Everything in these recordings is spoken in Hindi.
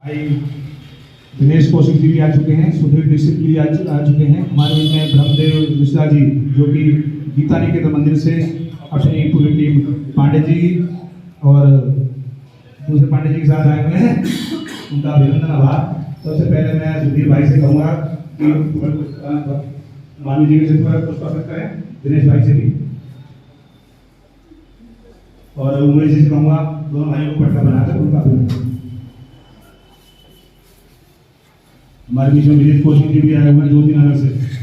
भाई दिनेश कौशिक जी भी आ चुके हैं, सुधीर दीक्षित भी आ चुके हैं। हमारे बीच में ब्रह्मदेव मिश्रा जी जो कि गीता निकेतन मंदिर से अपनी पूरी टीम पांडे जी और दूसरे पांडे जी के साथ आए हुए हैं, उनका अभिनंदन आभार। सबसे पहले मैं सुधीर भाई से कहूँगा कि मानवी जी के सिर पर पुष्पार्पण करें, दिनेश भाई से भी, और उमेश जी से कहूँगा दोनों भाइयों को पटका बनाकर उनका अभिनंदन। हमारे बीच में विजय कौशिक जी भी आए हुए हैं ज्योति नगर से।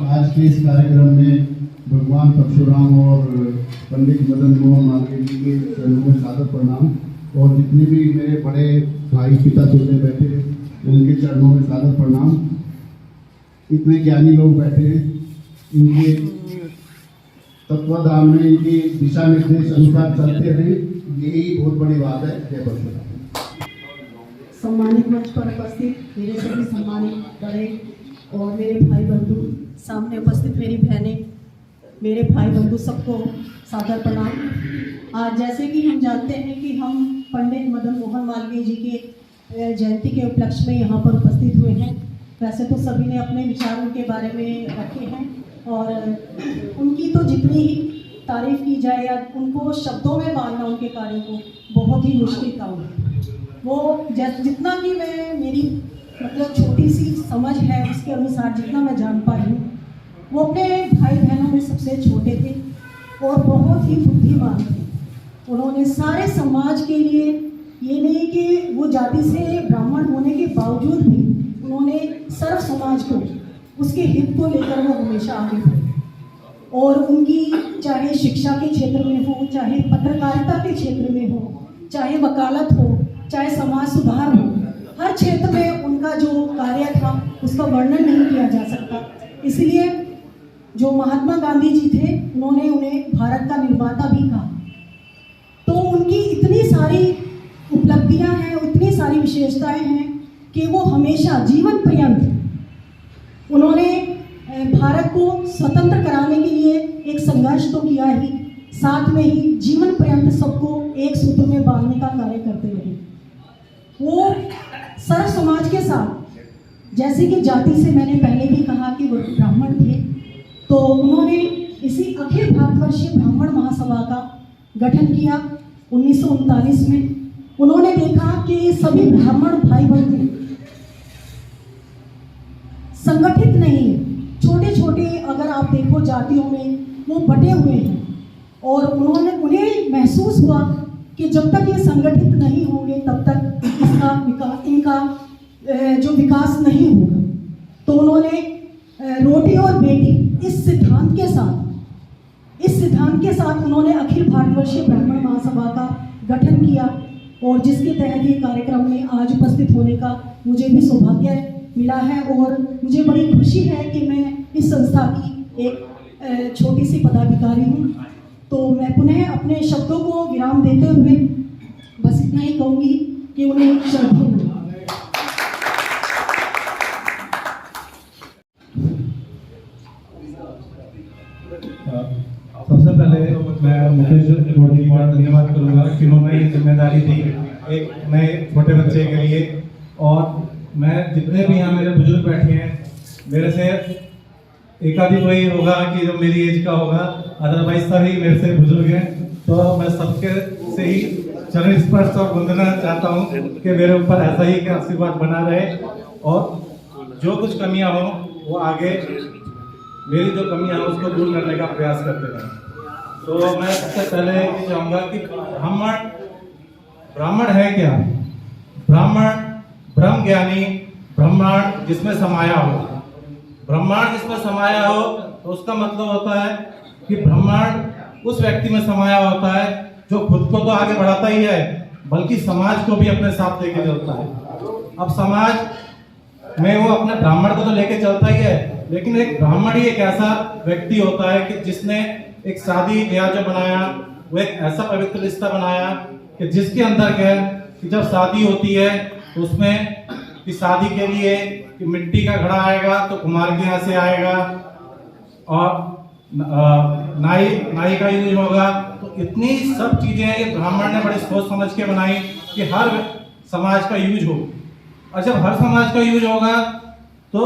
आज के इस कार्यक्रम में भगवान परशुराम और पंडित मदन मोहन मालवीय जी के चरणों में सादर प्रणाम, और जितने भी मेरे बड़े भाई पिता तुल्य बैठे उनके चरणों में सादर प्रणाम। इतने ज्ञानी लोग बैठे हैं, इनके तत्वाधान में इनके दिशा निर्देश अनुसार चलते हैं, यही बहुत बड़ी बात है। जय परशुराम। सम्मानित मंच पर उपस्थित मेरे सभी सम्मानित बड़े और मेरे भाई बंधु, सामने उपस्थित मेरी बहनें, मेरे भाई बंधु, सबको सादर प्रणाम। आज जैसे कि हम जानते हैं कि हम पंडित मदन मोहन मालवीय जी के जयंती के उपलक्ष्य में यहाँ पर उपस्थित हुए हैं। वैसे तो सभी ने अपने विचार उनके बारे में रखे हैं और उनकी तो जितनी ही तारीफ की जाए या उनको शब्दों में बांधना उनके कार्यों को बहुत ही मुश्किल काम है। वो जितना कि मैं मेरी मतलब छोटी सी समझ है उसके अनुसार जितना मैं जान पा रही हूँ, वो अपने भाई बहनों में सबसे छोटे थे और बहुत ही बुद्धिमान थे। उन्होंने सारे समाज के लिए, ये नहीं कि वो जाति से ब्राह्मण होने के बावजूद भी उन्होंने सर्व समाज को, उसके हित को लेकर वो हमेशा आगे बढ़े। और उनकी चाहे शिक्षा के क्षेत्र में हो, चाहे पत्रकारिता के क्षेत्र में हो, चाहे वकालत हो, चाहे समाज सुधार हो, हर क्षेत्र में उनका जो कार्य था उसका वर्णन नहीं किया जा सकता। इसलिए जो महात्मा गांधी जी थे उन्होंने उन्हें भारत का निर्माता भी कहा। तो उनकी इतनी सारी उपलब्धियां हैं, इतनी सारी विशेषताएं हैं कि वो हमेशा जीवन पर्यंत उन्होंने भारत को स्वतंत्र कराने के लिए एक संघर्ष तो किया ही, साथ में ही जीवन पर्यंत सबको एक सूत्र में बांधने का कार्य करते रहे। वो सर्व समाज के साथ, जैसे कि जाति से मैंने पहले भी कहा कि वो ब्राह्मण थे, तो उन्होंने इसी अखिल भारतवर्षीय ब्राह्मण महासभा का गठन किया 1939 में। उन्होंने देखा कि सभी ब्राह्मण भाई बंधु संगठित नहीं है, छोटे छोटे अगर आप देखो जातियों में वो बटे हुए हैं, और उन्हें महसूस हुआ कि जब तक ये संगठित नहीं होंगे तब तक इनका जो विकास नहीं होगा। तो उन्होंने रोटी और बेटी इस सिद्धांत के साथ उन्होंने अखिल भारतवर्षीय ब्राह्मण महासभा का गठन किया, और जिसके तहत ये कार्यक्रम में आज उपस्थित होने का मुझे भी सौभाग्य मिला है। और मुझे बड़ी खुशी है कि मैं इस संस्था की एक छोटी सी पदाधिकारी हूँ। तो मैं पुनः अपने शब्दों को विराम देते हुए बस इतना ही कहूँगी कि उन्हें श्रद्धांजलि। सबसे पहले मैं मुकेश जी का धन्यवाद करूँगा कि उन्होंने ये जिम्मेदारी दी एक नए छोटे बच्चे के लिए। और मैं जितने भी यहाँ मेरे बुजुर्ग बैठे हैं, मेरे से एक आदि कोई होगा कि जो मेरी एज का होगा, अदरवाइज सभी मेरे से बुजुर्ग हैं। तो मैं सबके से ही चरण स्पर्श और वंदना चाहता हूँ कि मेरे ऊपर ऐसा ही कि आशीर्वाद बना रहे, और जो कुछ कमियाँ हो वो आगे मेरी जो कमियाँ हैं उसको दूर करने का प्रयास करते रहें। तो मैं सबसे पहले ये चाहूँगा कि ब्राह्मण है क्या? ब्राह्मण ब्रह्म ज्ञानी, ब्रह्मांड जिसमें समाया हो। ब्रह्मांड जिसमें समाया हो तो उसका मतलब होता है कि ब्रह्मांड उस व्यक्ति में समाया होता है जो खुद को तो आगे बढ़ाता ही है, बल्कि समाज को भी अपने साथ लेके चलता है। अब समाज में वो अपने ब्राह्मण को तो लेके चलता ही है, लेकिन एक ब्राह्मण ही एक ऐसा व्यक्ति होता है कि जिसने एक शादी ब्याह जो बनाया वो एक ऐसा पवित्र रिश्ता बनाया कि जिसके अंदर क्या है कि जब शादी होती है तो उसमें कि शादी के लिए कि मिट्टी का घड़ा आएगा तो कुम्हार के यहाँ से आएगा और नाई का यूज होगा। तो इतनी सब चीजें ये ब्राह्मण ने बड़ी सोच समझ के बनाई कि हर समाज का यूज हो, और जब हर समाज का यूज होगा तो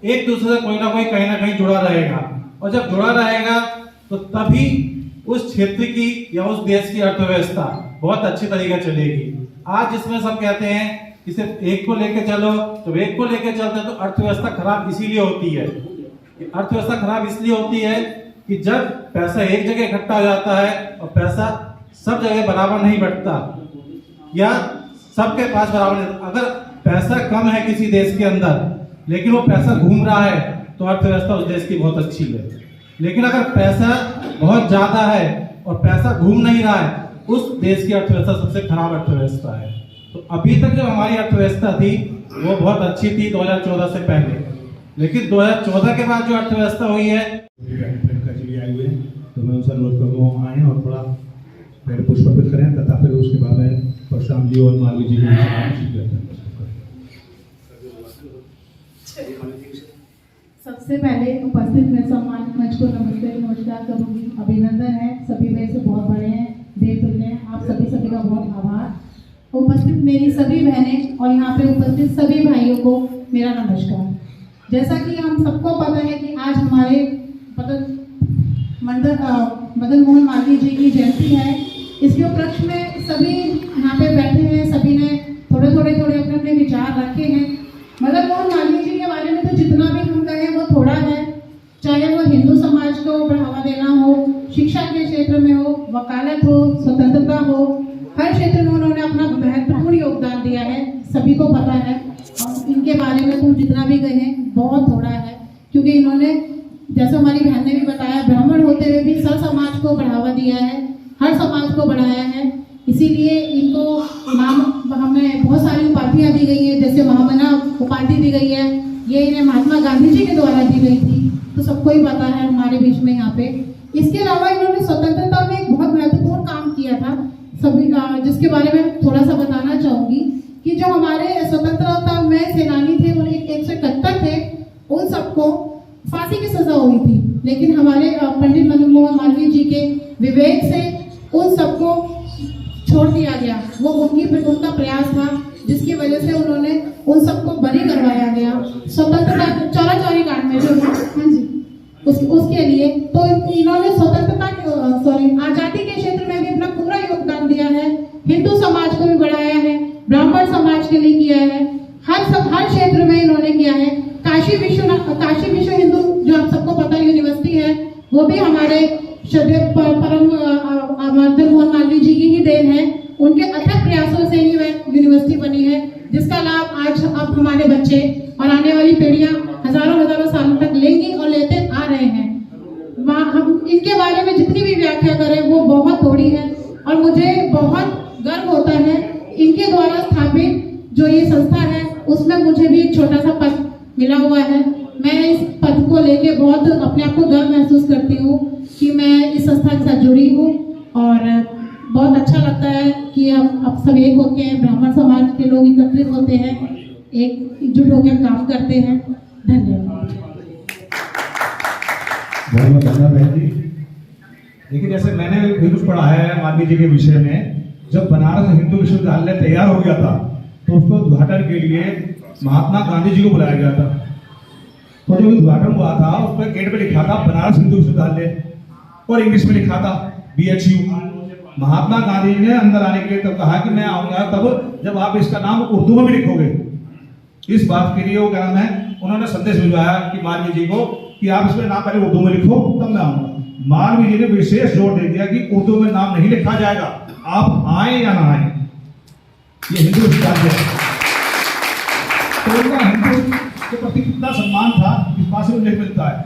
एक दूसरे से कोई ना कोई कहीं ना कहीं जुड़ा रहेगा, और जब जुड़ा रहेगा तो तभी उस क्षेत्र की या उस देश की अर्थव्यवस्था बहुत अच्छी तरीके से चलेगी। आज जिसमें सब कहते हैं कि सिर्फ एक को लेके चलो, तो एक को लेके चलते हैं तो अर्थव्यवस्था खराब इसीलिए होती है। अर्थव्यवस्था खराब इसलिए होती है कि जब पैसा एक जगह इकट्ठा हो जाता है और पैसा सब जगह बराबर नहीं बंटता या सबके पास बराबर नहीं, अगर पैसा कम है किसी देश के अंदर लेकिन वो पैसा घूम रहा है तो अर्थव्यवस्था उस देश की बहुत अच्छी है। लेकिन अगर पैसा बहुत ज्यादा है और पैसा घूम नहीं रहा है, उस देश की अर्थव्यवस्था सबसे खराब अर्थव्यवस्था है। तो अभी तक जो हमारी अर्थव्यवस्था थी वो बहुत अच्छी थी 2014 से पहले, लेकिन 2014 के बाद जो अर्थव्यवस्था हुई है आए हुए हैं तो मैं उनसे अनुरोध करूँगा आए और थोड़ा पहले पुष्प अर्पित करें तथा फिर उसके बाद में परशुराम जी और मालवी जी सबसे पहले उपस्थित मैं सम्मानित मंच को नमस्कार करूंगी। अभिनंदन है, सभी मेरे से बहुत बड़े हैं, देवतुल्य हैं, आप सभी का बहुत आभार। उपस्थित मेरी सभी बहनें और यहाँ पे उपस्थित सभी भाइयों को मेरा नमस्कार। जैसा कि हम सबको पता है कि आज हमारे मदन मोहन मालवीय जी की जयंती है। इसके उपलक्ष्य में सभी यहाँ पे बैठे हैं, सभी ने थोड़े अपने अपने विचार रखे हैं। मदन मोहन मालवीय जी के बारे में तो जितना भी हम कहें वो थोड़ा है, चाहे वो हिंदू समाज को बढ़ावा देना हो, शिक्षा के क्षेत्र में हो, वकालत हो, स्वतंत्रता हो, हर क्षेत्र में उन्होंने अपना महत्वपूर्ण योगदान दिया है, सभी को पता है। और इनके बारे में तो जितना भी कहें बहुत थोड़ा है, क्योंकि इन्होंने जैसे हमारी बहन ने भी बताया ब्राह्मण होते हुए भी सब समाज को बढ़ावा दिया है, हर समाज को बढ़ाया है। इसीलिए इनको हमें बहुत सारी उपाधियाँ दी गई है, जैसे महामना उपाधि दी गई है, ये इन्हें महात्मा गांधी जी के द्वारा दी गई थी, तो सबको ही पता है हमारे बीच में यहाँ पे। इसके अलावा इन्होंने स्वतंत्रता में एक बहुत महत्वपूर्ण काम किया था सभी का, जिसके बारे में थोड़ा सा बताना चाहूँगी कि जो हमारे स्वतंत्रता में सेनानी थे, उन्हें 171 थे, उन सबको फांसी की सजा हुई थी, लेकिन हमारे पंडित मदन मोहन मालवीय जी के विवेक से उन सबको छोड़ दिया गया। वो उनका प्रयास था जिसकी वजह से उन्होंने उन सबको बरी करवाया गया स्वतंत्रता चौरी कांड में जो था, हाँ जी, उसके लिए। तो इन्होंने आजादी के क्षेत्र में भी अपना पूरा योगदान दिया है, हिंदू समाज को भी बढ़ाया है, ब्राह्मण समाज के लिए किया है, हर क्षेत्र में इन्होंने किया है। काशी विश्व हिंदू जो आप सबको पता यूनिवर्सिटी है, वो भी हमारे परम मदन मोहन मालवीय जी की ही देन है। उनके अथक प्रयासों से ही यूनिवर्सिटी बनी है, जिसका लाभ आज अब हमारे बच्चे और आने वाली पीढ़ियां हजारों सालों तक लेंगी और लेते आ रहे हैं। हम इनके बारे में जितनी भी व्याख्या करें वो बहुत थोड़ी है, और मुझे बहुत गर्व होता है इनके द्वारा स्थापित जो ये संस्था है उसमें मुझे भी एक छोटा सा पद मिला हुआ है। मैं इस पद को लेके बहुत अपने आप को गर्व महसूस करती हूँ कि मैं इस संस्था के साथ जुड़ी हूँ, और बहुत अच्छा लगता है कि अब सब एक होके ब्राह्मण समाज के लोग एकत्रित होते हैं, एकजुट होकर काम करते हैं। धन्यवाद। बहुत धन्यवाद बहन जी। देखिए, जैसे मैंने भी कुछ पढ़ा है मालवीय जी के विषय में, जब बनारस हिंदू विश्वविद्यालय तैयार हो गया था तो उसको उद्घाटन के लिए महात्मा गांधी जी को बुलाया गया था। तो जब उद्घाटन हुआ था उस पर गेट पे लिखा था बनारस हिंदू विश्वविद्यालय, और इंग्लिश में लिखा था BHU। महात्मा गांधी जी ने अंदर आने के लिए तब कहा कि मैं आऊंगा तब जब आप इसका नाम उर्दू में भी लिखोगे। इस बात के लिए वो क्या नाम है, उन्होंने संदेश भिजवाया कि मालवीय जी को कि आप इसमें नाम पहले उर्दू में लिखो तब मैं आऊंगा। मालवीय जी ने विशेष जोर दे दिया कि उर्दू में नाम नहीं लिखा जाएगा, आप आए या ना आए, ये हिंदू विश्वविद्यालय है। तो उनका हिंदू के प्रति कितना सम्मान था इस बात से उल्लेख मिलता है।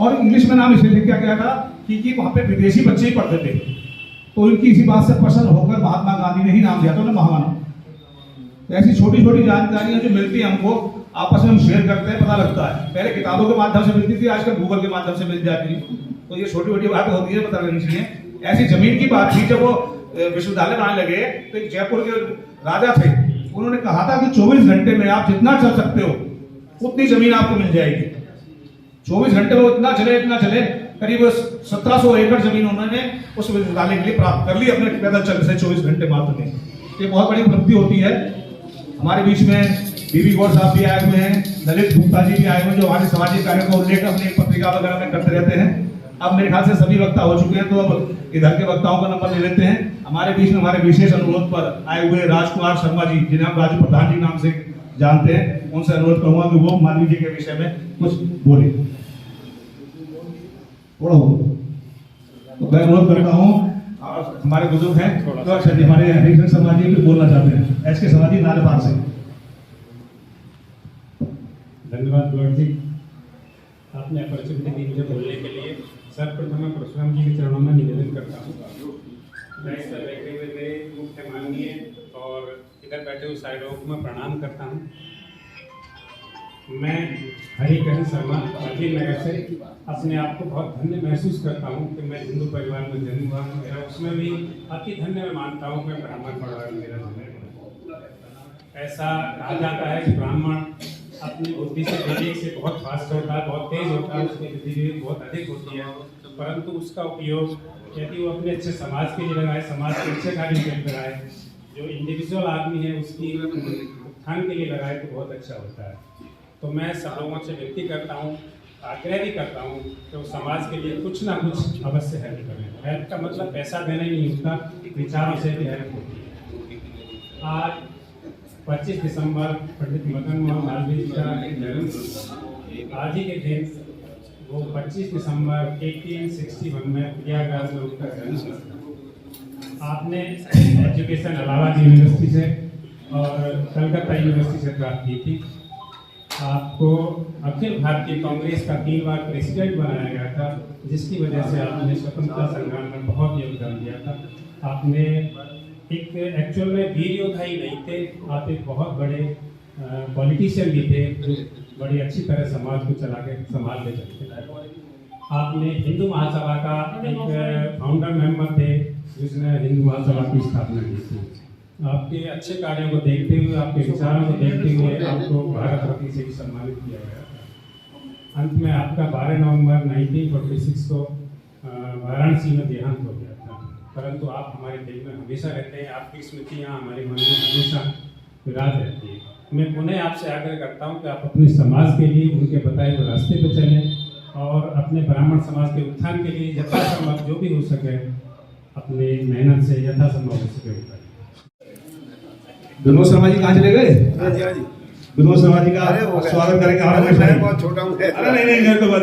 और इंग्लिश में नाम इसलिए लिखा गया था क्योंकि वहाँ पे विदेशी बच्चे ही पढ़ते थे, तो उनकी इसी बात से प्रसन्न होकर महात्मा गांधी ने ही नाम दिया था उन्हें महामानव। तो ऐसी छोटी छोटी जानकारियां जो मिलती हैं हमको, आपस में हम शेयर करते हैं, पता लगता है। पहले किताबों के माध्यम से मिलती थी, आजकल गूगल के माध्यम से मिल जाती है। तो ये छोटी छोटी बातें होती है, पता लगनी चाहिए। ऐसी जमीन की बात थी, जब वो विश्वविद्यालय बनाने लगे तो एक जयपुर के राजा थे, उन्होंने कहा था कि 24 घंटे में आप जितना चल सकते हो उतनी जमीन आपको मिल जाएगी। 24 घंटे में इतना चले, करीब 1700 एकड़ जमीन उन्होंने उस विश्वविद्यालय के लिए प्राप्त कर ली अपने पैदल चलने से 24 घंटे मात्र में। ये बहुत बड़ी उपलब्धि होती है। हमारे बीच में बीबी गौर साहब भी आए हुए हैं, ललित गुप्ता जी भी आए हुए हैं, जो हमारे सामाजिक कार्यों का उल्लेख अपनी पत्रिका वगैरह में करते रहते हैं। अब मेरे ख्याल से सभी वक्ता हो चुके हैं, तो अब इधर के वक्ताओं का नंबर ले लेते हैं। हमारे बीच में हमारे विशेष अनुरोध पर आए हुए राजकुमार शर्मा जी, जिन्हें हम राजू प्रधान जी नाम से जानते हैं, उनसे अनुरोध करूंगा कि वो मालवीय जी के विषय में कुछ बोले। तो मैं अनुरोध करता हूँ, हमारे बुजुर्ग हैं तो अच्छा जी, हमारे हरिशंकर शर्मा जी भी बोलना चाहते हैं, एस के शर्मा जी नालपार से। धन्यवाद गौर जी, आपने अपॉर्चुनिटी दी मुझे बोलने के लिए। सर्वप्रथम मैं परशुराम जी के चरणों में निवेदन करता हूँ। मैं इस पर बैठे हुए मेरे मुख्य माननीय और इधर बैठे हुए सारे लोगों को मैं प्रणाम करता हूँ। मैं हरिकरण शर्मा अखिल नगर से अपने आप को बहुत धन्य महसूस करता हूँ कि मैं हिंदू परिवार में जन्म हुआ हूँ। मेरा उसमें भी अति धन्य मैं मानता हूँ कि ब्राह्मण परिवार में मेरा जन्म। ऐसा कहा जाता है कि ब्राह्मण अपनी बुद्धि से विवेक से बहुत फास्ट होता है, बहुत तेज होता है, उसकी बुद्धि विवेक बहुत अधिक होती है, परंतु उसका उपयोग यदि वो अपने अच्छे समाज के लिए लगाए, समाज के अच्छे कार्य के लिए लगाए, जो इंडिविजुअल आदमी है उसकी उत्थान के लिए लगाए तो बहुत अच्छा होता है। तो मैं सब लोगों से विनती करता हूँ, आग्रह भी करता हूँ कि वो समाज के लिए कुछ ना कुछ अवश्य हेल्प करें। हेल्प का मतलब पैसा देना ही नहीं होता, विचारों से भी हेल्प होती है। आज 25 दिसंबर पंडित मदन मोहन मालवीय जी का जन्म, आज ही के दिन वो 25 दिसंबर 1861 में प्रयागराज में उनका जन्म हुआ। आपने एजुकेशन इलाहाबाद यूनिवर्सिटी से और कलकत्ता यूनिवर्सिटी से प्राप्त की थी। आपको अखिल भारतीय कांग्रेस का 3 बार प्रेसिडेंट बनाया गया था, जिसकी वजह से आपने स्वतंत्रता संग्राम में बहुत योगदान दिया था। आपने एक एक्चुअल में वीर योद्धा ही नहीं थे, आप एक बहुत बड़े पॉलिटिशियन भी थे, जो बड़ी अच्छी तरह समाज को चला के संभाल ले सकते थे। आपने हिंदू महासभा का एक फाउंडर मेंबर थे, जिसने हिंदू महासभा की स्थापना की थी। आपके अच्छे कार्यों को देखते हुए, आपके विचारों को देखते हुए आपको भारत रत्न से भी सम्मानित किया गया था। अंत में आपका 12 नवंबर 1946 को वाराणसी में देहांत हो गया था, परंतु आप हमारे दिल में हमेशा रहते हैं। आपकी स्मृतियाँ हमारे मन में हमेशा विराज रहती है। मैं पुनः आपसे आग्रह करता हूँ कि आप अपने समाज के लिए उनके बताए हुए रास्ते पर चलें और अपने ब्राह्मण समाज के उत्थान के लिए यथासंभव जो भी हो सके अपनी मेहनत से यथासंभव हो सके करें। विनोद शर्मा जी कहाँ चले गए? विनोद शर्मा जी का स्वागत करेंगे हमारे में। बहुत छोटा हूँ। अरे नहीं तो बात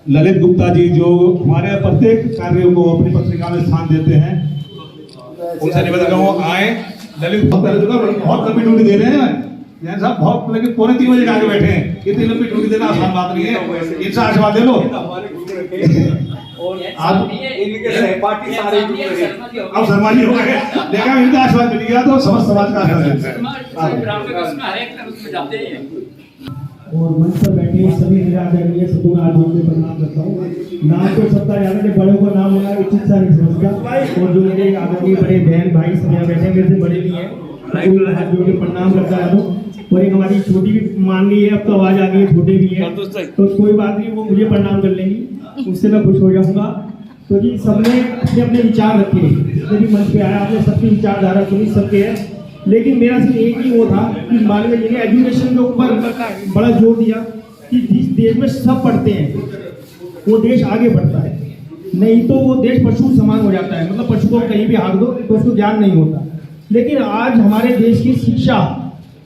ललित गुप्ता जी, जो हमारे प्रत्येक कार्यों को अपनी पत्रिका में स्थान देते हैं, उनसे निवेदन करूँगा आए। ललित बहुत लंबी ड्यूटी दे रहे हैं जैन साहब, बहुत, लेकिन 2:45 बजे आके बैठे हैं। इतनी लंबी ड्यूटी देना आसान बात नहीं है, इनसे आशीर्वाद ले लो। आप इनके सहपाठी सारे अब शर्मा जी हो गए, देखा इनका आशीर्वाद मिल गया तो समस्त समाज का और मंच पर बैठे सभी आदरणीय सबको हाथ जोड़ के प्रणाम करता हूँ। नाम तो सबका याद है, बड़ों को नाम होना उचित सा नहीं समझता, और जो मेरे आदरणीय बड़े बहन भाई सब यहाँ बैठे मेरे से बड़े भी हैं, हाथ जोड़ के प्रणाम करता हूँ। और एक हमारी छोटी भी मान ली है, अब तो आवाज आ गई है, छोटे भी है तो कोई बात नहीं, वो मुझे प्रणाम कर लेंगी, उससे मैं खुश हो जाऊंगा। तो जी सबने अपने अपने विचार रखे, जितने भी मंच पे आया आपने सबकी विचारधारा सुनी, सबके है, लेकिन मेरा सिर्फ एक ही वो था कि मालवीय जी ने एजुकेशन के ऊपर बड़ा जोर दिया कि जिस देश में सब पढ़ते हैं वो देश आगे बढ़ता है, नहीं तो वो देश पशु समान हो जाता है। मतलब पशु को कहीं भी हाँक दो तो उसको ज्ञान नहीं होता। लेकिन आज हमारे देश की शिक्षा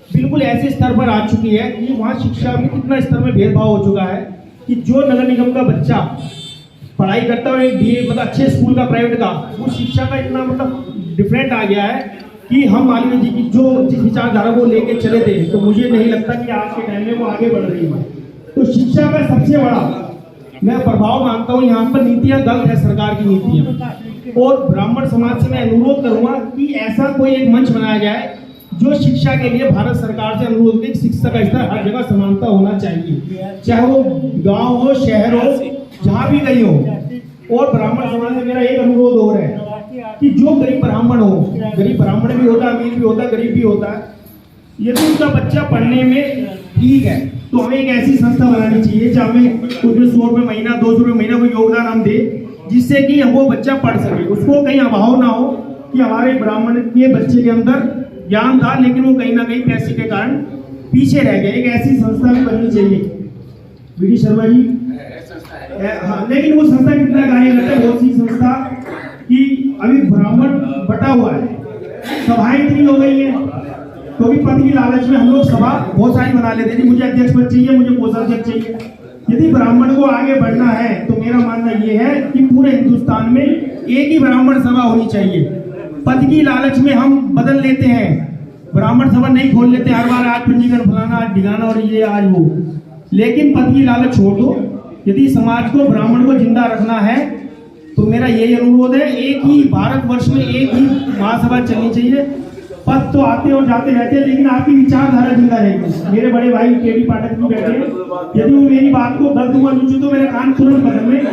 बिल्कुल ऐसे स्तर पर आ चुकी है कि वहाँ शिक्षा में कितना स्तर में भेदभाव हो चुका है कि जो नगर निगम का बच्चा पढ़ाई करता है BA मतलब अच्छे स्कूल का प्राइवेट का, वो शिक्षा का इतना मतलब डिफरेंट आ गया है कि हम मालवीय जी की जिस विचारधारा को लेके चले थे, तो मुझे नहीं लगता कि आज के टाइम में वो आगे बढ़ रही है। तो शिक्षा का सबसे बड़ा मैं प्रभाव मानता हूँ यहाँ पर नीतियाँ गलत है, सरकार की नीतियाँ। और ब्राह्मण समाज से मैं अनुरोध करूंगा कि ऐसा कोई एक मंच बनाया जाए जो शिक्षा के लिए भारत सरकार से अनुरोध की शिक्षा का स्तर हर जगह समानता होना चाहिए, चाहे वो गांव हो, शहर हो, जहाँ भी कहीं हो। और ब्राह्मण समाज में मेरा एक अनुरोध हो रहा है कि जो गरीब ब्राह्मण हो, गरीब ब्राह्मण भी होता है, अमीर भी होता है, गरीब भी होता है, यदि उसका बच्चा पढ़ने में ठीक है तो हमें एक ऐसी संस्था बनानी चाहिए जहाँ हमें कुछ 100 रुपये महीना, 200 रुपये महीना कोई योगदान हम दे, जिससे कि वो बच्चा पढ़ सके, उसको कहीं अभाव ना हो कि हमारे ब्राह्मण के बच्चे के अंदर ज्ञान था लेकिन वो कहीं ना कहीं पैसे के कारण पीछे रह गए। एक ऐसी संस्था भी बननी चाहिए। वीडी शर्मा जी, हाँ, लेकिन वो संस्था कितना कार्य करता है, वो सी संस्था कि अभी ब्राह्मण बटा हुआ है, सभाएं इतनी हो गई है, क्योंकि पद की लालच में हम लोग सभा बहुत सारी बना लेते हैं, मुझे अध्यक्ष पद चाहिए, मुझे कोषाध्यक्ष चाहिए। यदि ब्राह्मण को आगे बढ़ना है तो मेरा मानना यह है कि पूरे हिंदुस्तान में एक ही ब्राह्मण सभा होनी चाहिए। पद की लालच में हम बदल लेते हैं, ब्राह्मण सभा नहीं खोल लेते हर बार, आज पंजीकरण फलाना, आज ढिगाना और ये आज वो, लेकिन पद की लालच छोड़ दो। यदि समाज को, ब्राह्मण को जिंदा रखना है तो मेरा यही अनुरोध है, एक ही भारतवर्ष में एक ही महासभा चलनी चाहिए। पद तो आते और जाते रहते हैं लेकिन आपकी विचारधारा जिंदा रहेगी। मेरे बड़े भाई केडी पाठक भी बैठे हैं, यदि वो मेरी बात को गलत हुआ नीचे तो मेरे कान तुरंत बदल लें।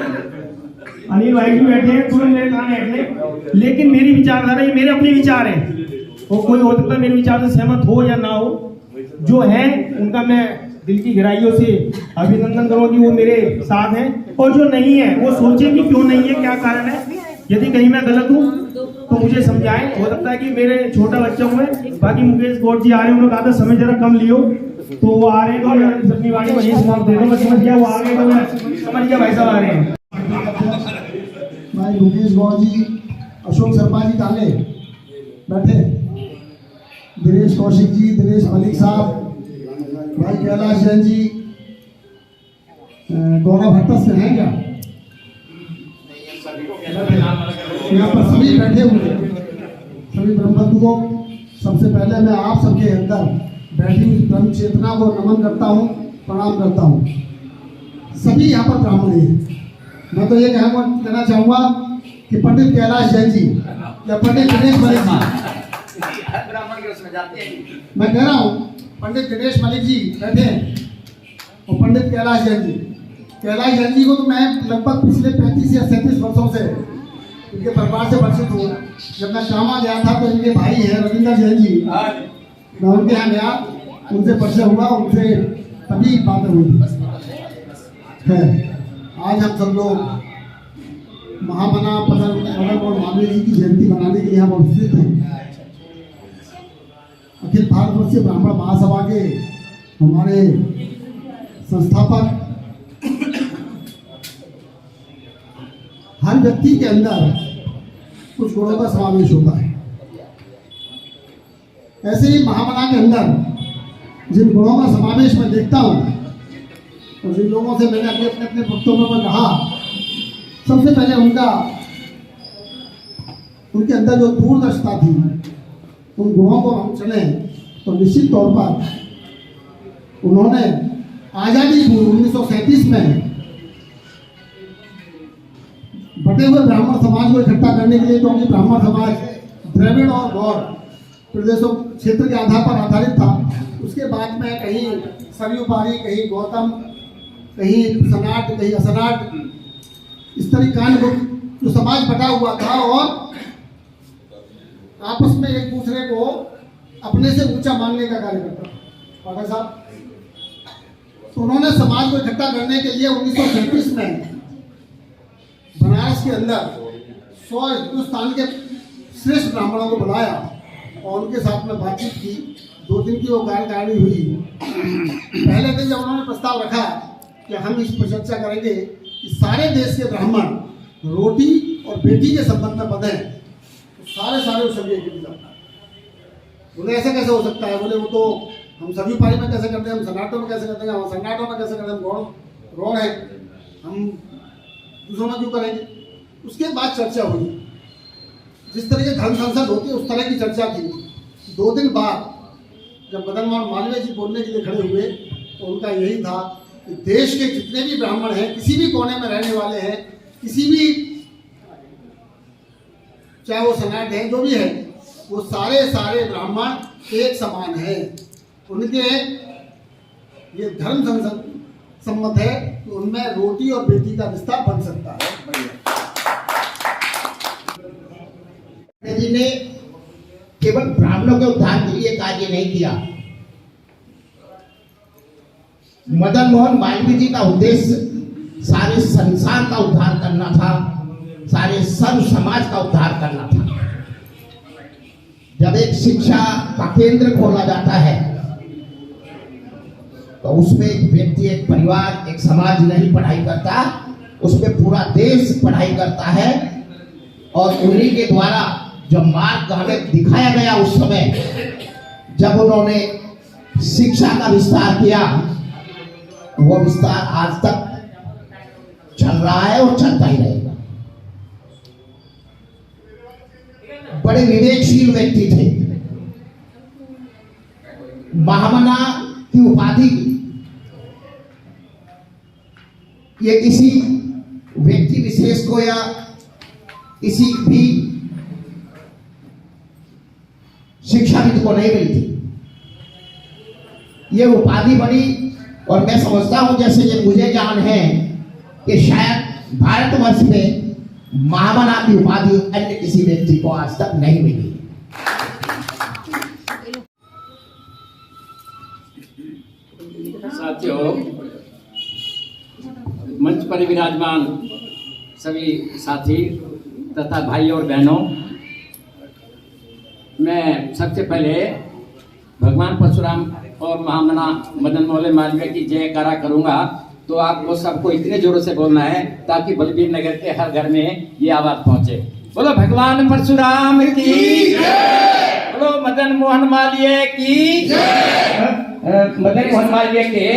अनिल भाई भी बैठे हैं, तुरंत मेरे कान हट लें, लेकिन मेरी विचारधारा, ये मेरे अपने विचार हैं, वो कोई हो सकता है मेरे विचार से सहमत हो या ना हो, जो है उनका मैं दिल की गहराइयों से अभिनंदन करूँ कि वो मेरे साथ हैं, और जो नहीं है वो सोचे कि क्यों नहीं है, क्या कारण है। यदि कहीं मैं गलत हूँ तो मुझे समझाएं। हो सकता है कि मेरे छोटा बच्चा हुए, बाकी मुकेश गौड़ जी आ रहे हैं, उन्होंने कहा था समय जरा कम लियो, तो वो आ रहे हैं, तो मैं अपनी वाणी को यही समाप्त दे दूं। मैं समझ गया वो आ गए तो मैं समझ गया भाई साहब आ रहे हैं। भाई मुकेश गौड़ जी, अशोक शर्मा जी ताले बैठे, दिनेश कौशिक जी, दिनेश मलिक साहब, भाई कैलाश जैन जी, गौरव भट्टस से हैं क्या? यहाँ पर सभी बैठे हुए सभी ब्रह्मबंधुओं, सबसे पहले मैं आप सबके अंदर बैठी हुई ब्रह्म चेतना को नमन करता हूँ, प्रणाम करता हूँ। सभी यहाँ पर ब्राह्मण हैं। मैं तो ये कहना चाहूँगा कि पंडित कैलाश जैन जी या पंडित दिनेश मलिक जी, मैं कह रहा हूँ पंडित दिनेश मलिक जी बैठे हैं और पंडित कैलाश जैन जी को तो मैं लगभग पिछले 35 या 37 वर्षों से इनके परिवार से परिचित हूँ। जब मैं कामा गया था तो इनके भाई हैं रविंदर जैन जी, मैं उनके यहाँ गया, उनसे परिचय हुआ, उनसे तभी बातें हुई है। आज हम सब लोग महामना मदन और मालवीय जी की जयंती मनाने के लिए यहाँ उपस्थित हैं। अखिल भारतवर्षीय ब्राह्मण महासभा के हमारे संस्थापक, हर व्यक्ति के अंदर कुछ गुणों का समावेश होता है। ऐसे ही महामना के अंदर जिन गुणों का समावेश मैं देखता हूँ और जिन लोगों से मैंने अपने अपने वक्तव्यों में कहा, सबसे पहले उनके अंदर जो दूरदर्शिता थी, उन गुणों को हम चले तो निश्चित तौर पर उन्होंने आज़ादी पूर्व 1937 में बटे हुए ब्राह्मण समाज को इकट्ठा करने के लिए, क्योंकि ब्राह्मण समाज द्रविड़ और गौड़ प्रदेशों क्षेत्र के आधार पर आधारित था। उसके बाद में कहीं सरयू पारी, कहीं गौतम, कहीं सनाट, कहीं असनाट, इस तरह कांड जो समाज बटा हुआ था और आपस में एक दूसरे को अपने से ऊंचा मानने का कार्य करता था पाठक साहब। तो उन्होंने समाज को इकट्ठा करने के लिए 1937 में बनारस के अंदर 100 हिंदुस्तान के श्रेष्ठ ब्राह्मणों को बुलाया और उनके साथ में बातचीत की। 2 दिन की वो कार्यकारिणी हुई। पहले दिन जब उन्होंने प्रस्ताव रखा कि हम इस पर चर्चा करेंगे कि सारे देश के ब्राह्मण रोटी और बेटी के संबंध में बंधे, तो सारे उस सभी बोले ऐसा कैसे हो सकता है? बोले वो तो हम सभी पारी में कैसे करते हैं, हम सन्नाटों में कैसे करते हैं, हम सन्नाटों में कैसे करते हैं, हम गौड़ है, हम दूसरों में क्यों करेंगे? उसके बाद चर्चा हुई, जिस तरह की धर्म संसद होती है उस तरह की चर्चा थी। 2 दिन बाद जब मदन मोहन मालवीय जी बोलने के लिए खड़े हुए तो उनका यही था कि देश के जितने भी ब्राह्मण हैं, किसी भी कोने में रहने वाले हैं, किसी भी, चाहे वो सनातन है जो भी है, वो सारे ब्राह्मण एक समान है। उनके ये धर्म सम्मत है कि उनमें रोटी और बेटी का रिश्ता बन सकता है। जी ने केवल ब्राह्मणों के उद्धार के लिए कार्य नहीं किया। मदन मोहन मालवीय जी का उद्देश्य सारे संसार का उद्धार करना था, सारे सर्व समाज का उद्धार करना था। जब एक शिक्षा का केंद्र खोला जाता है तो उसमें एक व्यक्ति, एक परिवार, एक समाज नहीं पढ़ाई करता, उसमें पूरा देश पढ़ाई करता है। और उन्हीं के द्वारा जो मार्ग हमें दिखाया गया उस समय, जब उन्होंने शिक्षा का विस्तार किया, वो विस्तार आज तक चल रहा है और चलता ही रहेगा। बड़े विवेकशील व्यक्ति थे। महामना की उपाधि ये किसी व्यक्ति विशेष को या किसी भी शिक्षाविद को नहीं मिलती। ये उपाधि बनी और मैं समझता हूं, जैसे ये मुझे ज्ञान है कि शायद भारतवर्ष में महामना की उपाधि अन्य किसी व्यक्ति को आज तक नहीं मिली। साथियों, मंच पर विराजमान सभी साथी तथा भाई और बहनों, मैं सबसे पहले भगवान परशुराम और महामना मदन मोहन मालवीय की जयकारा करूंगा। तो आपको सबको इतने जोरों से बोलना है ताकि बलबीर नगर के हर घर में ये आवाज पहुंचे। बोलो भगवान परशुराम की जय, बोलो मदन मोहन मालवीय की जय। मदन मोहन मालवीय के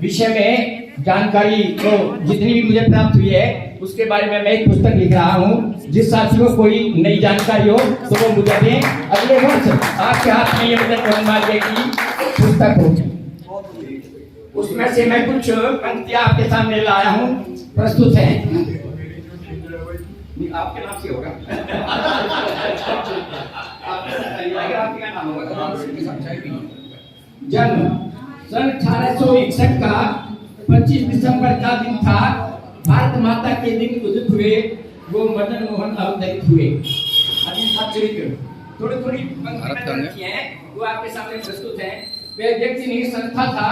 विषय में जानकारी तो जितनी भी मुझे प्राप्त हुई है उसके बारे में मैं एक पुस्तक लिख रहा हूँ। जिस साथी को कोई नई जानकारी हो तो वो मुझे दें। अगले वर्ष आपके हाथ में ये मदन मोहन मालवीय की पुस्तक होगी। उसमें से मैं कुछ पंक्तियां आपके सामने लाया हूँ, प्रस्तुत है। आपके नाम से होगा। आपके क्या नाम होगा? जन्म सन 1861 का 25 दिसंबर का दिन था। भारत माता के दिन उदित हुए वो मदन मोहन अवतरित हुए। थोड़ी पंक्ति हैं वो आपके सामने प्रस्तुत है। वह व्यक्ति नहीं संस्था था,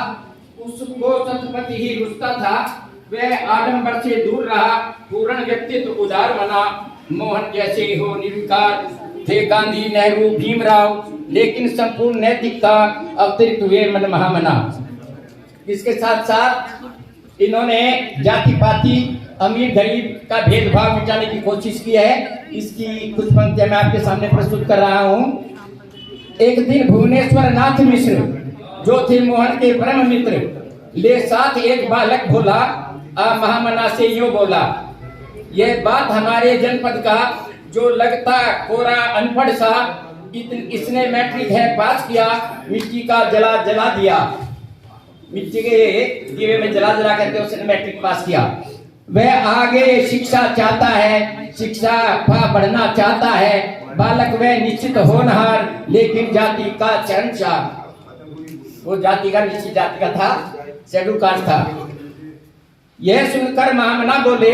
उसको सतपति ही रुचता था। वह आडंबर से दूर रहा, पूर्ण व्यक्तित्व उदार बना। मोहन जैसे हो निर्विकार थे गांधी, नेहरू, भीमराव, लेकिन संपूर्ण नैतिकता अवतरित हुए मन महामना। इसके साथ साथ इन्होंने जाति पाति अमीर गरीब का भेदभाव मिटाने की कोशिश की है। इसकी कुछ पंक्तियां मैं आपके सामने प्रस्तुत कर रहा हूँ। एक दिन भुवनेश्वर नाथ मिश्र जो थे मोहन के परम मित्र, ले साथ एक बालक भोला, आ महामना से यूं बोला, यह बात हमारे जनपद का जो लगता कोरा अनपढ़ सा, इसने मैट्रिक है पास किया, मिट्टी का जला दिया। मिट्टी के दीवे में जला करके उसने मैट्रिक पास किया। वह आगे शिक्षा चाहता है, शिक्षा बढ़ना चाहता है। बालक वह निश्चित होनहार, लेकिन जाति का चरणशाह। वो जाति का निश्चित जाति का था, शेड्यूल कास्ट था। यह सुनकर महामना बोले,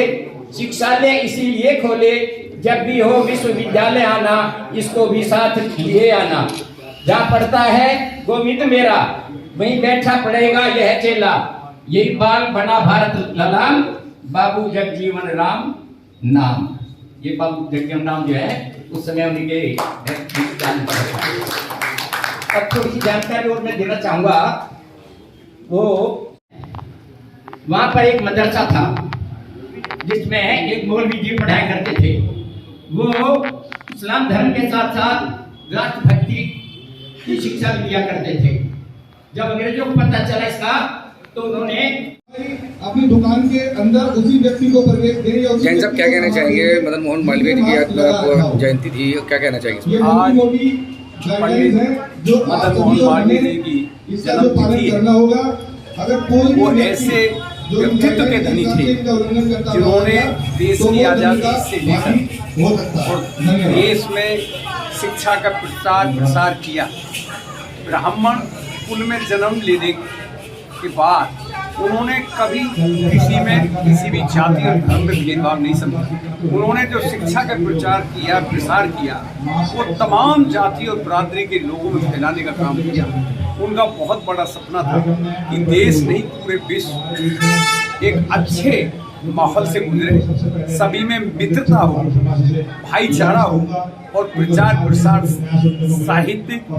शिक्षालय इसीलिए खोले, जब भी हो विश्वविद्यालय आना, इसको भी साथ लिए आना। जहाँ पढ़ता है गोविंद मेरा, वहीं बैठा पड़ेगा यह चेला। यही बाल बना भारत ललाम, बाबू जगजीवन राम नाम। ये बाबू जगजीवन राम जो है उस समय उनके अब थोड़ी सी जानकारी और मैं देना चाहूंगा। वो वहां पर एक मदरसा था जिसमें एक मौलवी जी पढ़ाया करते थे। वो इस्लाम धर्म के साथ साथ राष्ट्रभक्ति की शिक्षा भी दिया करते थे। जब अंग्रेजों को पता चला इसका तो उन्होंने अपनी दुकान के अंदर उसी व्यक्ति को प्रवेश दें। जैन साहब क्या कहना चाहेंगे? मदन मोहन मालवीय जी की जयंती थी, क्या कहना चाहेंगे? आज पंडित मदन मोहन मालवीय जी की इसका जो पालन करना होगा अगर कोई वो भी ऐसे जो व्यक्तित्व के धनी थे जिन्होंने देश की आज़ादी से लेकर और देश में शिक्षा का प्रचार प्रसार किया। ब्राह्मण कुल में जन्म लेने के बाद उन्होंने कभी किसी में किसी भी जाति और धर्म में भेदभाव नहीं समझा। उन्होंने जो शिक्षा का प्रचार किया, प्रसार किया, वो तमाम जाति और बरादरी के लोगों में फैलाने का काम किया। उनका बहुत बड़ा सपना था कि देश नहीं पूरे विश्व एक अच्छे माहौल से गुजरे, सभी में मित्रता हो, भाईचारा हो और प्रचार प्रसार साहित्यिक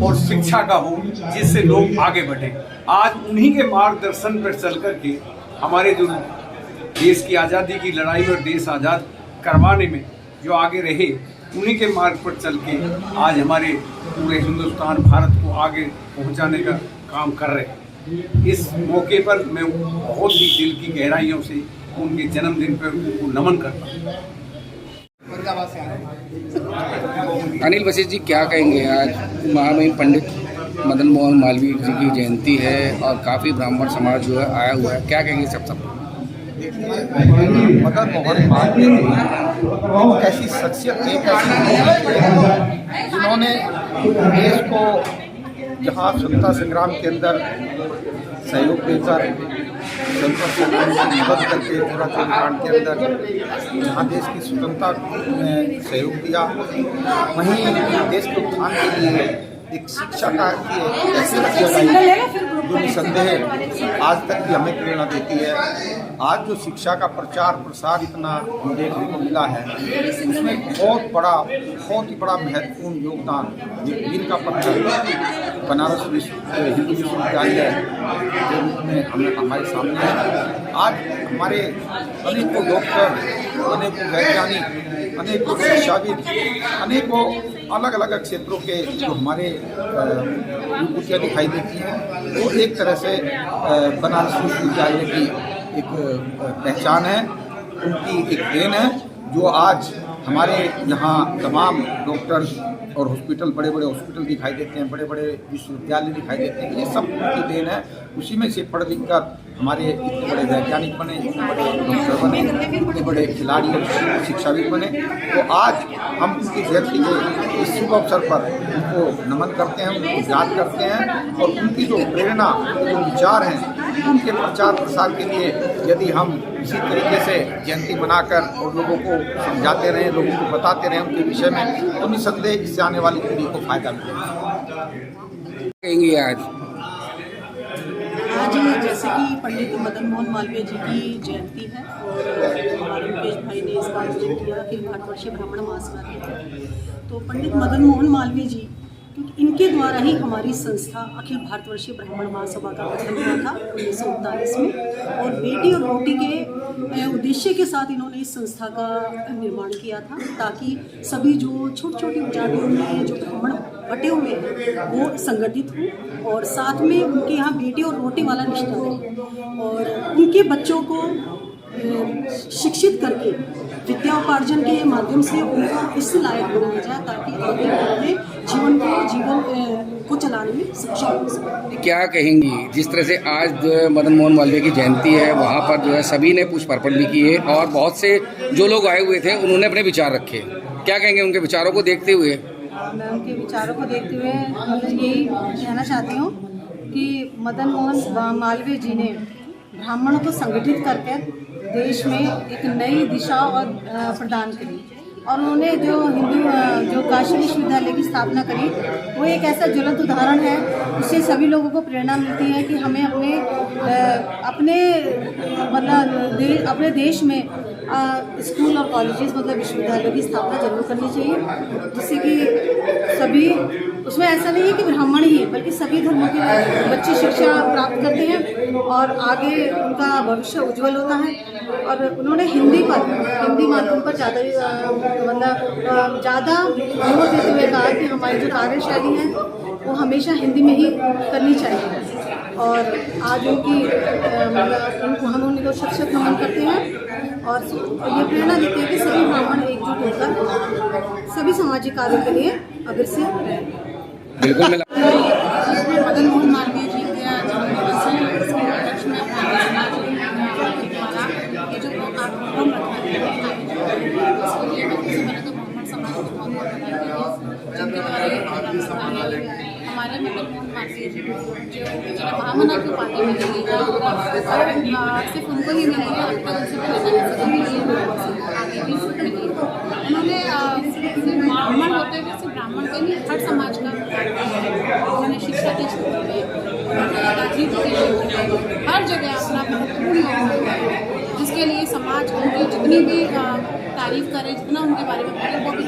और शिक्षा का हो, जिससे लोग आगे बढ़े। आज उन्हीं के मार्गदर्शन पर चल कर के हमारे जो देश की आज़ादी की लड़ाई में, देश आज़ाद करवाने में जो आगे रहे, उन्हीं के मार्ग पर चल के आज हमारे पूरे हिंदुस्तान, भारत को आगे पहुंचाने का काम कर रहे हैं। इस मौके पर मैं बहुत ही दिल की गहराइयों से उनके जन्मदिन पर उनको नमन करता हूँ। अनिल वशिष्ठ जी, क्या कहेंगे? आज महामहिम पंडित मदन मोहन मालवीय जी की जयंती है और काफ़ी ब्राह्मण समाज जो है आया हुआ है, क्या कहेंगे सब? मदन मोहन मालवीय जी ऐसी शख्सियत थी, जिन्होंने देश को जहाँ स्वतंत्रता संग्राम के अंदर सहयोग देकर, स्वतंत्रता संग्राम की मदद करके, पूरा कांड के अंदर जहाँ देश की स्वतंत्रता में सहयोग दिया, वहीं देश के उत्थान के लिए एक शिक्षा का ऐसी जो निसंदेह आज तक भी हमें प्रेरणा देती है। आज जो शिक्षा का प्रचार प्रसार इतना देखने को मिला है, उसमें बहुत ही बड़ा महत्वपूर्ण योगदान मील का पत्थर बनारस हिंदू विश्वविद्यालय के रूप में हमारे सामने है। आज हमारे अनेकों डॉक्टर, अनेकों वैज्ञानिक, अनेकों शिक्षाविद, अनेकों अलग अलग क्षेत्रों के जो हमारे विभूतियाँ दिखाई देती हैं, वो एक तरह से बनारस विश्वविद्यालय की एक पहचान है, उनकी एक देन है, जो आज हमारे यहाँ तमाम डॉक्टर और हॉस्पिटल, बड़े बड़े हॉस्पिटल दिखाई देते हैं, बड़े बड़े विश्वविद्यालय दिखाई देते हैं। ये सब उनकी देन है। उसी में से पढ़ लिख कर हमारे इतने बड़े वैज्ञानिक बने, इतने बड़े डॉक्टर बने, इतने बड़े खिलाड़ी और शिक्षाविद बने। तो आज हम उनकी जयंती के इस शुभ अवसर पर उनको नमन करते हैं, उनको याद करते हैं और उनकी जो प्रेरणा, जो विचार हैं, उनके प्रचार प्रसार के लिए यदि हम इसी तरीके से जयंती मनाकर और लोगों को समझाते रहें, लोगों को बताते रहें उनके विषय में, तो निसंदेह इससे आने वाली पीढ़ी को फायदा मिलेगा। कहेंगे आज जैसे कि पंडित मदन मोहन मालवीय जी की जयंती है और हमारे मुकेश भाई ने इसका आयोजन किया अखिल भारतवर्षीय ब्राह्मण महासभा, तो पंडित मदन मोहन मालवीय जी, क्योंकि इनके द्वारा ही हमारी संस्था अखिल भारतवर्षीय ब्राह्मण महासभा का गठन हुआ था 1939 में, और बेटी और रोटी के उद्देश्य के साथ इन्होंने इस संस्था का निर्माण किया था, ताकि सभी जो छोटी छोटी जातियों में जो ब्राह्मण बटे हुए हैं वो संगठित हों और साथ में उनके यहाँ बेटी और रोटी वाला निष्ठा रहे और उनके बच्चों को शिक्षित करके विद्या उपार्जन के माध्यम से उनको इस लायक बनाया जाए ताकि आगे अपने जीवन को चलाने में सक्षम हो सके। क्या कहेंगी, जिस तरह से आज मदन मोहन मालवीय की जयंती है, वहाँ पर जो है सभी ने पुष्प अर्पण भी किए और बहुत से जो लोग आए हुए थे उन्होंने अपने विचार रखे, क्या कहेंगे उनके विचारों को देखते हुए? मैं उनके विचारों को देखते हुए यही कहना चाहती हूँ कि मदन मोहन मालवीय जी ने ब्राह्मणों को संगठित करके देश में एक नई दिशा और प्रदान करी और उन्होंने जो काशी विश्वविद्यालय की स्थापना करी, वो एक ऐसा ज्वलंत उदाहरण है, उससे सभी लोगों को प्रेरणा मिलती है कि हमें अपने देश में स्कूल और कॉलेजेस मतलब विश्वविद्यालय की स्थापना जरूर करनी चाहिए, जिससे कि सभी, उसमें ऐसा नहीं है कि ब्राह्मण ही बल्कि सभी धर्मों के बच्चे शिक्षा प्राप्त करते हैं और आगे उनका भविष्य उज्जवल होता है। और उन्होंने हिंदी माध्यम पर ज़्यादा जोर देते हुए कहा कि हमारी जो कार्यशैली है वो हमेशा हिंदी में ही करनी चाहिए और आज हम उनको शत नमन करते हैं और ये प्रेरणा देते हैं कि सभी ब्राह्मण एकजुट होकर सभी सामाजिक कार्यों के लिए अग्रसर रहें। बिल्कुल मदन मोहन मालवीय जी का जन्मदिवस है, हमारे मदन मोहन मालवीय जी जो महामना की पार्टी में लगी है, सिर्फ उनको ही मिली है, अब तक उनसे आगे भी मिली है। उन्होंने ब्राह्मण होते हुए सिर्फ ब्राह्मण के नहीं, हर समाज का उन्होंने शिक्षा के क्षेत्र में, राजनीति के क्षेत्र में, हर जगह अपना महत्वपूर्ण योगदान दिया है, जिसके लिए समाज उनकी जितनी भी तारीफ करे, जितना उनके बारे में बोले वो भी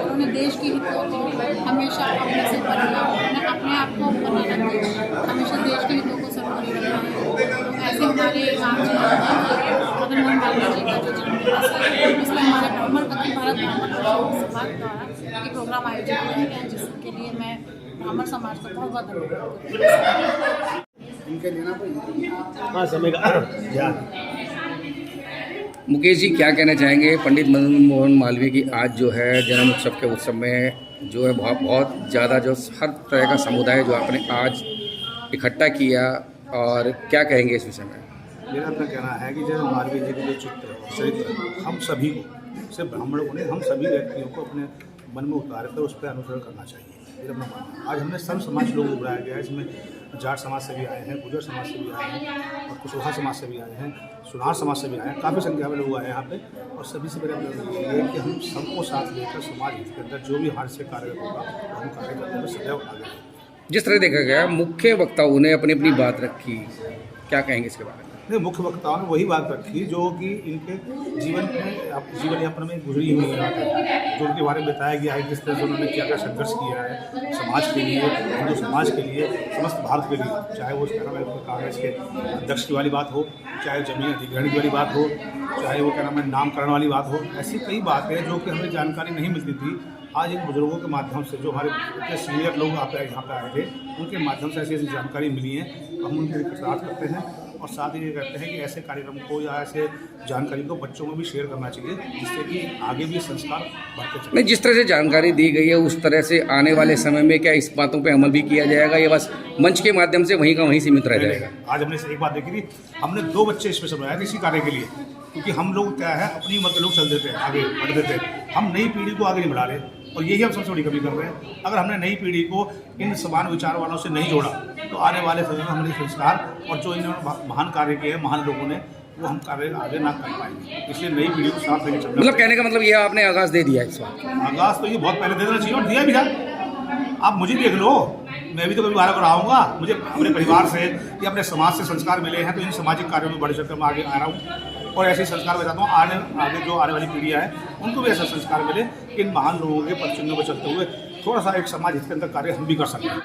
उन्होंने देश के हितों को हमेशा अपने से ऊपर रखा, उन्होंने अपने आप को ऊपर नहीं रखा, हमेशा देश के हितों को सर्वोपरि रखा है। ऐसे हमारे गाँव जी मदन मोहन मालवीय जी का जो जन्मदिवस है, उसमें हमारे ब्राह्मण अखिल भारत ब्राह्मण सभा द्वारा ये प्रोग्राम आयोजित किया गया, जिसके लिए मैं ब्राह्मण समाज को बहुत बहुत धन्यवाद। मुकेश जी क्या कहना चाहेंगे पंडित मदन मोहन मालवीय की आज जो है जन्म उत्सव के उत्सव में जो है बहुत ज़्यादा जो हर तरह का समुदाय जो आपने आज इकट्ठा किया, और क्या कहेंगे इस विषय में? मेरा अपना कहना है कि जैसे मालवीय जी के जो चित्र चरित्र हम सभी को, सिर्फ ब्राह्मणों को नहीं, हम सभी व्यक्तियों को अपने मन में उतार कर उस पर अनुसरण करना चाहिए। मेरा अपना मानना है। आज हमने सर्व समाज लोगों को बुलाया गया है, इसमें जाट समाज से भी आए हैं, गुजर समाज से भी आए हैं, और कुशवाहा समाज से भी आए हैं, सुनार समाज से भी आए हैं, काफ़ी संख्या में लोग आए हैं यहाँ पे। और सभी से मेरा मतलब ये है कि हम सबको साथ लेकर समाज हित के अंदर जो भी हमारे से कार्य होगा हम कार्य करने में सदैव आगे रहेंगे। जिस तरह देखा गया मुख्य वक्ताओं ने अपनी अपनी बात रखी, क्या कहेंगे इसके बारे में? नहीं, मुख्य वक्ताओं ने वही बात रखी जो कि इनके जीवन यापन में गुजरी हुई है, जो उनके बारे में बताया गया है, किस तरह से उन्होंने क्या क्या संघर्ष किया है समाज के लिए, हिंदू समाज के लिए, समस्त भारत के लिए। चाहे वो कांग्रेस के अध्यक्ष की वाली बात हो, चाहे जमीन अधिग्रहण की वाली बात हो, चाहे वो क्या नाम है नामकरण वाली बात हो, ऐसी कई बातें जो कि हमें जानकारी नहीं मिलती थी। आज इन बुजुर्गों के माध्यम से, जो हमारे इतने सीनियर लोग यहाँ पे आए थे, उनके माध्यम से ऐसी ऐसी जानकारी मिली है, हम उनके साथ करते हैं। और साथ ही ये कहते हैं कि ऐसे कार्यक्रम को या ऐसे जानकारी को बच्चों में भी शेयर करना चाहिए, जिससे कि आगे भी संस्कार बढ़ते चले। नहीं, जिस तरह से जानकारी दी गई है उस तरह से आने वाले समय में क्या इस बातों पे अमल भी किया जाएगा, या बस मंच के माध्यम से वहीं का वहीं सीमित रह जाएगा? आज हमने एक बात देखी थी, हमने 2 बच्चे स्पेशल बनाए थे इसी कार्य के लिए, क्योंकि हम लोग क्या है अपनी उम्र के लोग चल देते हैं, आगे बढ़ देते हैं, हम नई पीढ़ी को आगे नहीं बढ़ा रहे, और यही हम सबसे बड़ी कमी कर रहे हैं। अगर हमने नई पीढ़ी को इन समान विचार वालों से नहीं जोड़ा, तो आने वाले समय में हमारे संस्कार और जो इन्होंने महान कार्य किए हैं महान लोगों ने, वो हम कार्य आगे ना कर पाएंगे। इसलिए नई पीढ़ी को साथ लेकर चलना। मतलब कहने का मतलब ये आपने आगाज़ दे दिया इस बात? आगाज़ तो ये बहुत पहले दे देना चाहिए, और दिया भी था। आप मुझे देख लो, मैं भी तो कभी बारह बार आऊँगा, मुझे अपने परिवार से या अपने समाज से संस्कार मिले हैं, तो इन सामाजिक कार्यों में बड़े चक्कर में आगे आ रहा हूँ, और ऐसे संस्कार बताता हूँ आगे जो आने वाली पीढ़ियाँ हैं उनको भी ऐसा संस्कार मिले कि इन महान लोगों के पद चिन्हों पर चलते हुए थोड़ा सा एक समाज हित के अंदर कार्य हम भी कर सकते हैं।